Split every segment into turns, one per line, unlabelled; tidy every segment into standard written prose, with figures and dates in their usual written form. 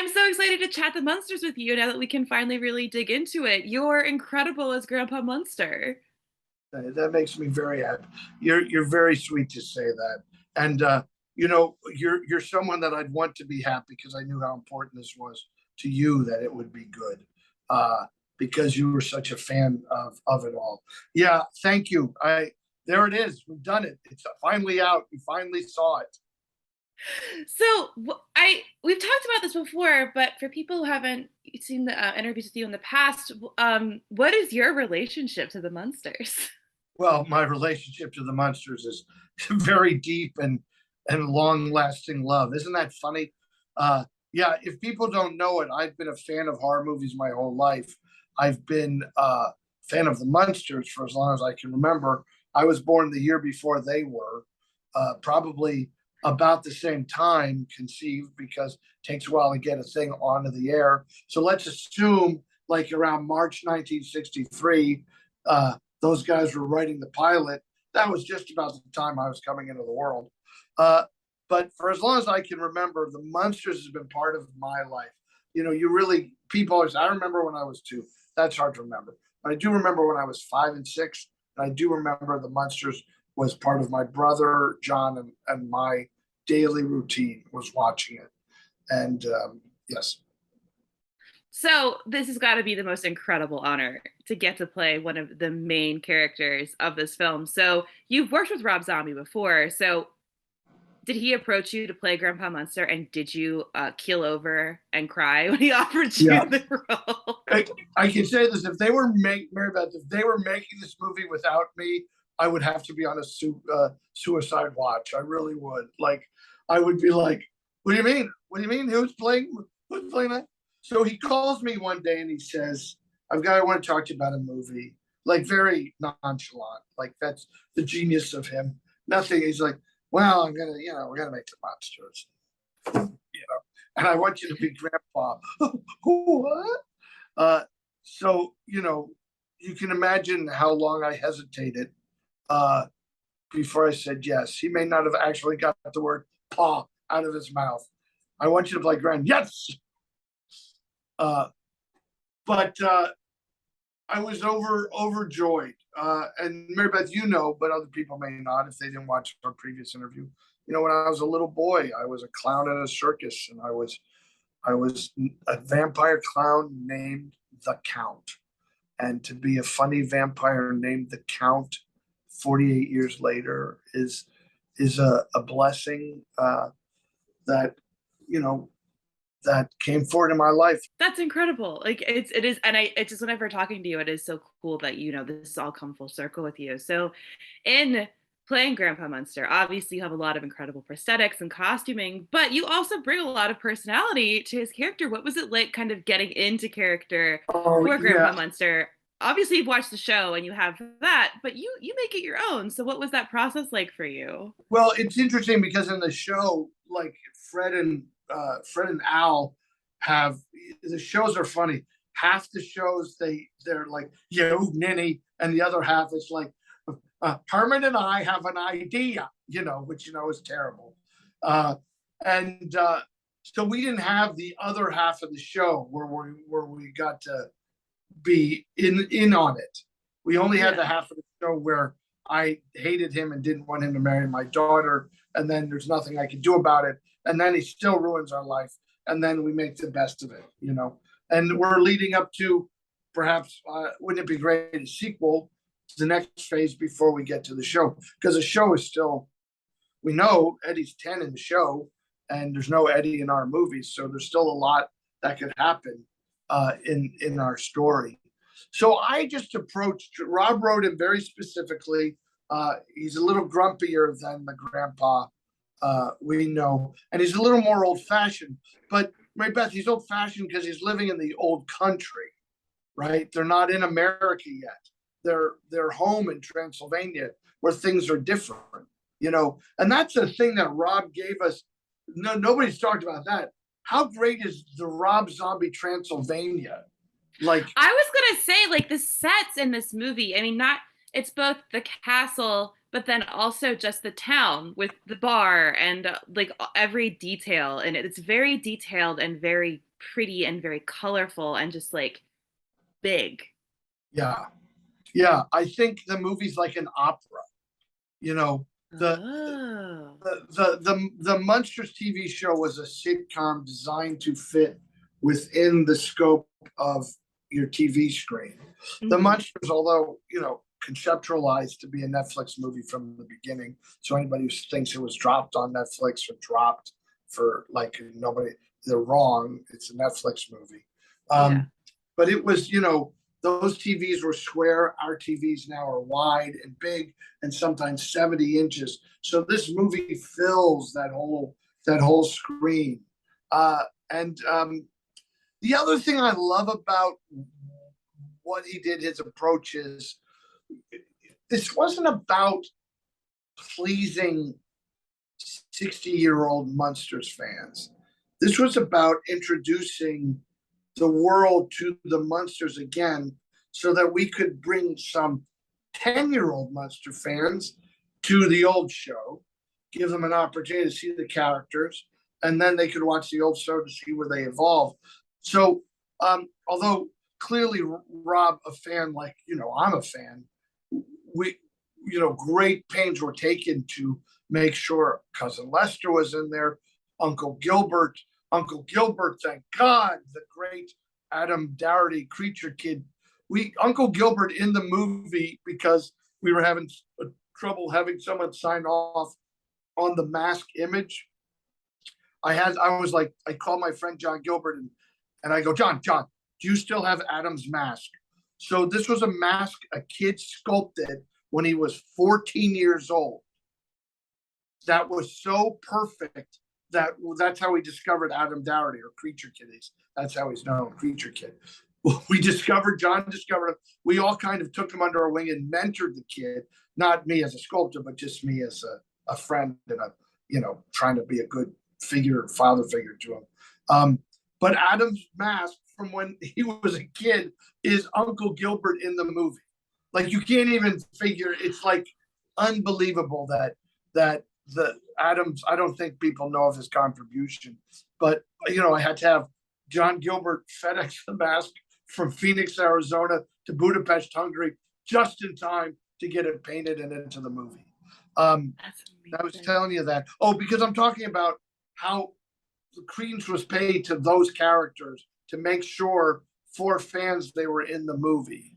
I'm so excited to chat the Munsters with you now that we can finally really dig into it. You're incredible as Grandpa Munster.
That makes me very happy. You're very sweet to say that, and you're someone that I'd want to be happy because I knew how important this was to you that it would be good, because you were such a fan of it all. Yeah, thank you. I There it is. We've done it. It's finally out. You finally saw it.
So I we've talked about this before, but for people who haven't seen the interviews with you in the past, what is your relationship to the Munsters?
Well, my relationship to the Munsters is very deep and long lasting love. Isn't that funny? Yeah, if people don't know it, I've been a fan of horror movies my whole life. I've been a fan of the Munsters for as long as I can remember. I was born the year before they were, probably about the same time conceived because it takes a while to get a thing onto the air. So let's assume like around March 1963, those guys were writing the pilot. That was just about the time I was coming into the world. But for as long as I can remember, the Munsters has been part of my life. You really, people always, I remember when I was two. That's hard to remember. But I do remember when I was 5 and 6. And I do remember the Munsters was part of my brother, John, and my daily routine was watching it. And yes.
So this has got to be the most incredible honor to get to play one of the main characters of this film. So you've worked with Rob Zombie before. So did he approach you to play Grandpa Munster, and did you keel over and cry when he offered you
Yeah.
the role?
I can say this: if they were Mary Beth, if they were making this movie without me, I would have to be on a suicide watch. I really would. Like, I would be like, "What do you mean? What do you mean? Who's playing? Who's playing that?" So he calls me one day and he says, I want to talk to you about a movie." Like, very nonchalant. Like, that's the genius of him. Nothing. He's like, "Well, we're gonna make the Monsters, and I want you to be Grandpa." What? So you can imagine how long I hesitated uh, before I said yes. He may not have actually got the word "paw" out of his mouth. "I want you to play Grand." Yes. But I was overjoyed. And Mary Beth, but other people may not if they didn't watch our previous interview. When I was a little boy, I was a clown at a circus, and I was a vampire clown named the Count. And to be a funny vampire named the Count 48 years later is a blessing, that you know that came forward in my life.
That's incredible. Like it is, and it just whenever talking to you, it is so cool that this has all come full circle with you. So, in playing Grandpa Munster, obviously you have a lot of incredible prosthetics and costuming, but you also bring a lot of personality to his character. What was it like, kind of getting into character
Oh
for Grandpa
yeah.
Munster? Obviously, you've watched the show and you have that, but you make it your own. So, what was that process like for you?
Well, it's interesting because in the show, like Fred and Al have the shows are funny. Half the shows they're like yo ninny, and the other half is like Herman and I have an idea, which is terrible. Uh, and So we didn't have the other half of the show where we got to be in on it. We only had
Yeah.
the half of the show where I hated him and didn't want him to marry my daughter, and then there's nothing I could do about it, and then he still ruins our life, and then we make the best of it. And we're leading up to perhaps wouldn't it be great a sequel to the next phase before we get to the show, because the show is still, we know Eddie's 10 in the show, and there's no Eddie in our movies, so there's still a lot that could happen in our story. So I just approached. Rob wrote him very specifically. He's a little grumpier than the grandpa we know, and he's a little more old-fashioned. But Mary Beth, he's old-fashioned because he's living in the old country, right? They're not in America yet. They're home in Transylvania, where things are different. And that's the thing that Rob gave us. No, nobody's talked about that. How great is the Rob Zombie Transylvania? Like,
I was gonna say, like, the sets in this movie. I mean, not it's both the castle, but then also just the town with the bar and like every detail, and it's very detailed and very pretty and very colorful and just like big.
Yeah. Yeah. I think the movie's like an opera. You know, the
Oh.
the Munsters TV show was a sitcom designed to fit within the scope of your TV screen. The
Hmm.
Munsters, although conceptualized to be a Netflix movie from the beginning, so anybody who thinks it was dropped on Netflix or dropped for like nobody, they're wrong. It's a Netflix movie.
Yeah.
But it was, those TVs were square. Our TVs now are wide and big and sometimes 70 inches. So this movie fills that whole screen. And The other thing I love about what he did, his approach is, this wasn't about pleasing 60-year-old Munsters fans. This was about introducing the world to the Munsters again so that we could bring some 10-year-old Munster fans to the old show, give them an opportunity to see the characters, and then they could watch the old show to see where they evolve. So, although clearly Rob, a fan like, I'm a fan, we, great pains were taken to make sure Cousin Lester was in there, Uncle Gilbert, thank God, the great Adam Dougherty Creature Kid. Uncle Gilbert in the movie, because we were having trouble having someone sign off on the mask image. I was like, I called my friend John Gilbert and I go, John, do you still have Adam's mask? So this was a mask a kid sculpted when he was 14 years old. That was so perfect that's how we discovered Adam Dougherty, or Creature Kid. That's how he's known, Creature Kid. John discovered him. We all kind of took him under our wing and mentored the kid, not me as a sculptor, but just me as a friend and trying to be a good father figure to him. But Adam's mask from when he was a kid is Uncle Gilbert in the movie. Like, you can't even figure, it's like unbelievable that the Adams, I don't think people know of his contribution, but I had to have John Gilbert FedEx the mask from Phoenix, Arizona to Budapest, Hungary, just in time to get it painted and into the movie.
That's
I was
amazing.
telling you that. Oh, because I'm talking about how the credence was paid to those characters to make sure for fans they were in the movie,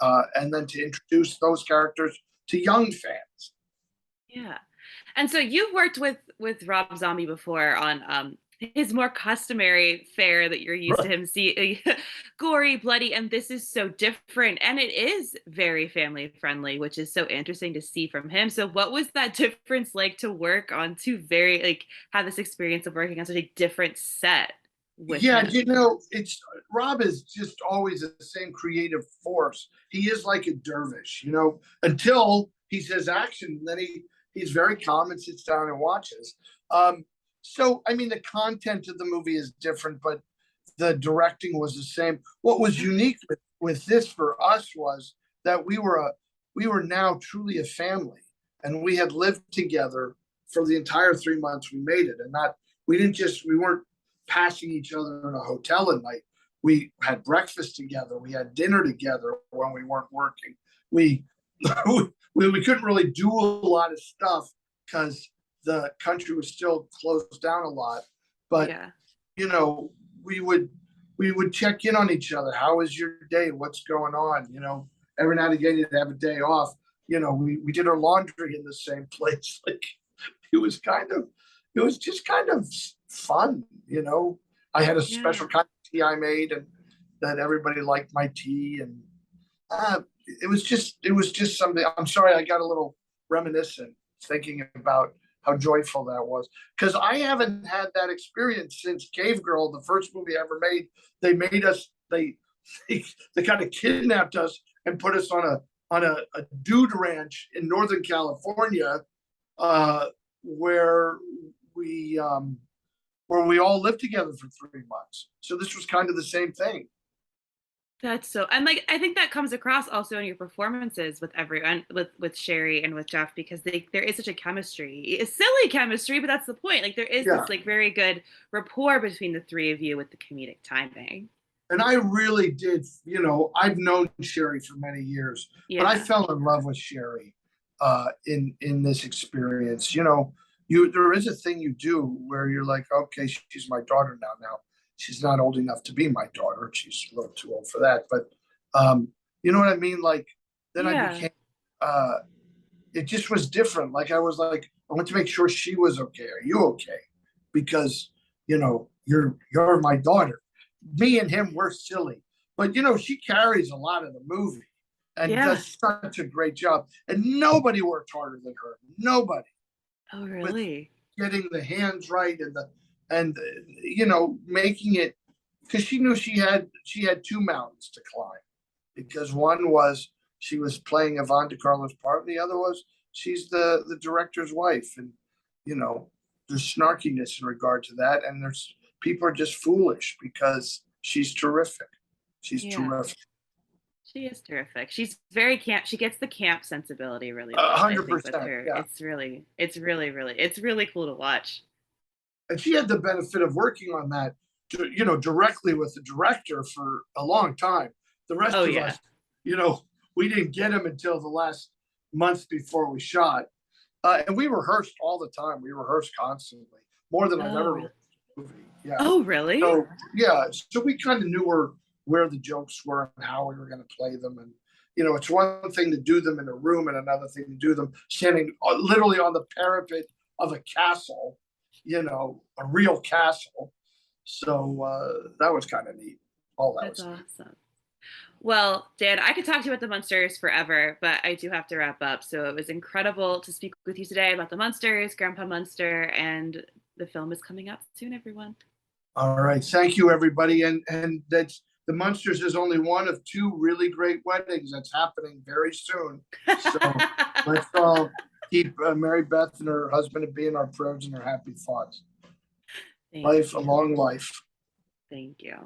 and then to introduce those characters to young fans.
Yeah. And so you've worked with Rob Zombie before on his more customary fare that you're used to
Right.
him see gory, bloody, and this is so different and it is very family friendly, which is so interesting to see from him. So what was that difference like to work on two very like have this experience of working on such a different set with
Yeah,
him?
it's Rob is just always the same creative force. He is like a dervish, until he says action, and then he's very calm and sits down and watches. So I mean, the content of the movie is different, but the directing was the same. What was unique with this for us was that we were now truly a family, and we had lived together for the entire 3 months we made it, and not we weren't passing each other in a hotel at night. We had breakfast together. We had dinner together when we weren't working. We we couldn't really do a lot of stuff because the country was still closed down a lot. But
Yeah.
you know, we would check in on each other. How was your day? What's going on? Every now and again you'd have a day off. We did our laundry in the same place. Like, it was just kind of fun. I had a special
Yeah.
kind of tea I made, and that everybody liked my tea, and it was just something. I'm sorry, I got a little reminiscent thinking about how joyful that was, because I haven't had that experience since Cave Girl, the first movie I ever made. They made us they kind of kidnapped us and put us on a dude ranch in Northern California, where we where we all lived together for 3 months. So this was kind of the same thing.
That's so, and like I think that comes across also in your performances with everyone, with Sherry and with Jeff, because there is such a chemistry. It's silly chemistry, but that's the point. Like there is
Yeah.
this like very good rapport between the three of you with the comedic timing.
And I really did, I've known Sherry for many years, but I
Yeah.
fell in love with Sherry in this experience. There is a thing you do where you're like, okay, she's my daughter now. Now she's not old enough to be my daughter; she's a little too old for that. But um, you know what I mean? Like then I
Yeah.
became. It just was different. Like I was like, I want to make sure she was okay. Are you okay? Because you're my daughter. Me and him were silly, but she carries a lot of the movie and
Yeah.
does such a great job. And nobody worked harder than her. Nobody
Oh,
with
really?
getting the hands right and making it because she knew she had two mountains to climb because one was she was playing Yvonne de Carlos part, and the other was she's the director's wife, and you know there's snarkiness in regard to that, and there's people are just foolish because she's terrific. She's
Yeah.
terrific.
She is terrific. She's very camp. She gets the camp sensibility really
A
well, I
hundred
think, with
percent,
her.
yeah.
It's really cool to watch.
And she had the benefit of working on that, directly with the director for a long time. The
Oh
rest of
yeah.
us, we didn't get him until the last month before we shot. And we rehearsed all the time. We rehearsed constantly, more than I've
Oh
ever
really?
rehearsed a movie. Yeah.
Oh really?
So yeah, so we kind of knew where the jokes were and how we were going to play them. And it's one thing to do them in a room, and another thing to do them standing literally on the parapet of a castle. A real castle. So that was kind of neat. All that
That's
was neat.
awesome. Well, Dan, I could talk to you about the Munsters forever, but I do have to wrap up. So it was incredible to speak with you today about the Munsters, Grandpa Munster, and the film is coming up soon, everyone.
All right, thank you, everybody. And that's the Munsters is only one of two really great weddings that's happening very soon. So let's all keep Mary Beth and her husband to be in our prayers and our happy thoughts.
Thank
Life, a
you.
long life.
Thank you.